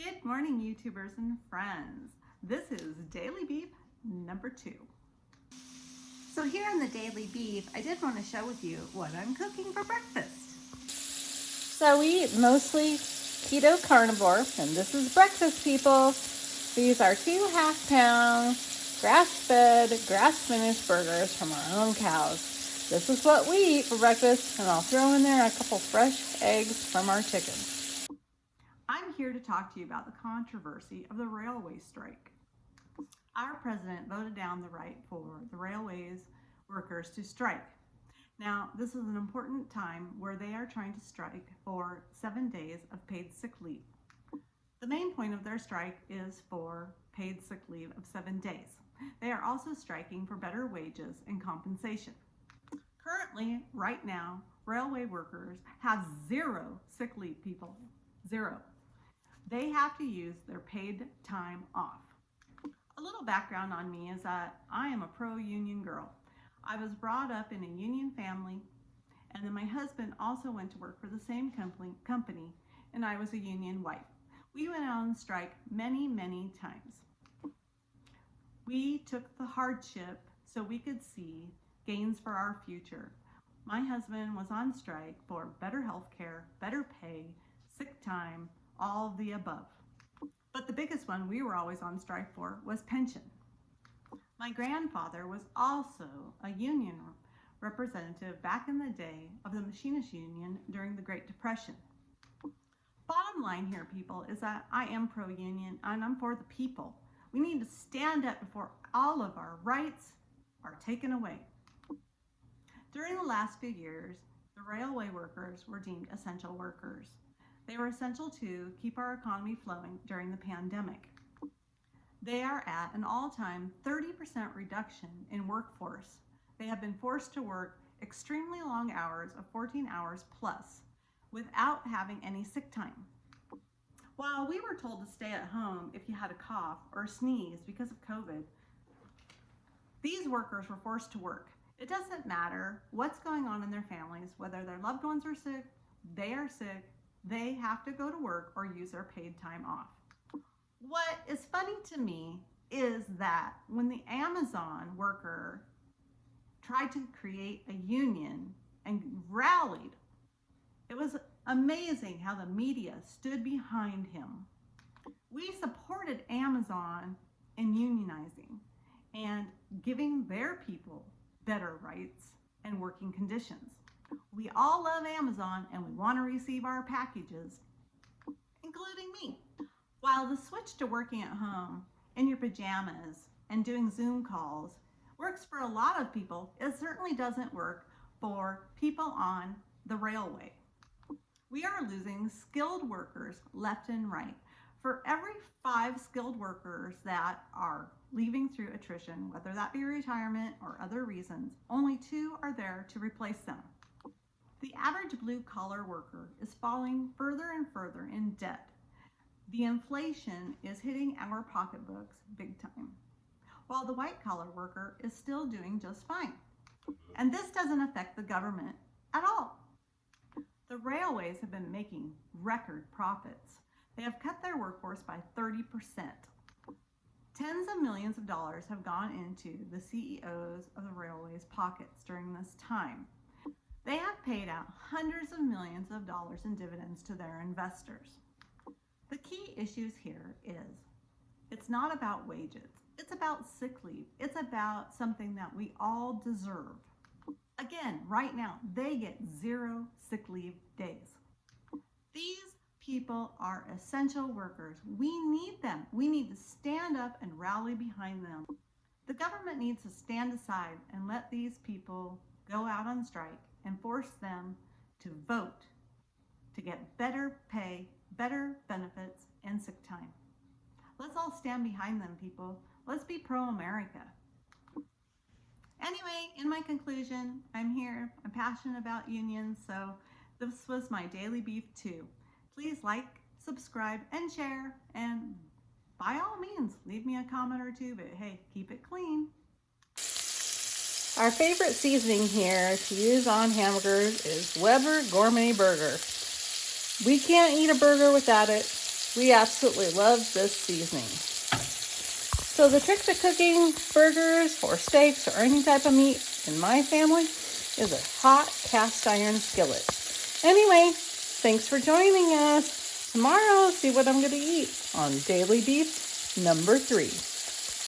Good morning, YouTubers and friends. This is Daily Beef number 2. So here on the Daily Beef, I did want to share with you what I'm cooking for breakfast. So we eat mostly keto carnivore, and this is breakfast, people. These are 2 half-pound grass-fed, grass-finished burgers from our own cows. This is what we eat for breakfast, and I'll throw in there a couple fresh eggs from our chickens. I'm here to talk to you about the controversy of the railway strike. Our president voted down the right for the railways workers to strike. Now, this is an important time where they are trying to strike for 7 days of paid sick leave. The main point of their strike is for paid sick leave of 7 days. They are also striking for better wages and compensation. Currently, right now, railway workers have 0 sick leave, people. 0. They have to use their paid time off. A little background on me is that I am a pro-union girl. I was brought up in a union family, and then my husband also went to work for the same company, and I was a union wife. We went on strike many, many times. We took the hardship so we could see gains for our future. My husband was on strike for better health care, better pay, sick time, all of the above. But the biggest one we were always on strike for was pension. My grandfather was also a union representative back in the day of the Machinists Union during the Great Depression. Bottom line here, people, is that I am pro-union and I'm for the people. We need to stand up before all of our rights are taken away. During the last few years, the railway workers were deemed essential workers. They were essential to keep our economy flowing during the pandemic. They are at an all-time 30% reduction in workforce. They have been forced to work extremely long hours of 14 hours plus without having any sick time. While we were told to stay at home if you had a cough or a sneeze because of COVID, these workers were forced to work. It doesn't matter what's going on in their families, whether their loved ones are sick, they are sick, they have to go to work or use their paid time off. What is funny to me is that when the Amazon worker tried to create a union and rallied, it was amazing how the media stood behind him. We supported Amazon in unionizing and giving their people better rights and working conditions. We all love Amazon and we want to receive our packages, including me. While the switch to working at home in your pajamas and doing Zoom calls works for a lot of people, it certainly doesn't work for people on the railway. We are losing skilled workers left and right. For every 5 skilled workers that are leaving through attrition, whether that be retirement or other reasons, only 2 are there to replace them. The average blue-collar worker is falling further and further in debt. The inflation is hitting our pocketbooks big time, while the white-collar worker is still doing just fine. And this doesn't affect the government at all. The railways have been making record profits. They have cut their workforce by 30%. Tens of millions of dollars have gone into the CEOs of the railways' pockets during this time. They have paid out hundreds of millions of dollars in dividends to their investors. The key issues here is it's not about wages. It's about sick leave. It's about something that we all deserve. Again, right now, they get 0 sick leave days. These people are essential workers. We need them. We need to stand up and rally behind them. The government needs to stand aside and let these people go out on strike and force them to vote to get better pay, better benefits, and sick time. Let's all stand behind them, people. Let's be pro-America. Anyway, in my conclusion, I'm passionate about unions, so this was my Daily Beef 2. Please like, subscribe, and share, and by all means, leave me a comment or 2, but hey, keep it clean. Our favorite seasoning here to use on hamburgers is Weber Gourmet Burger. We can't eat a burger without it. We absolutely love this seasoning. So the trick to cooking burgers or steaks or any type of meat in my family is a hot cast iron skillet. Anyway, thanks for joining us. Tomorrow, see what I'm going to eat on Daily Beef number 3.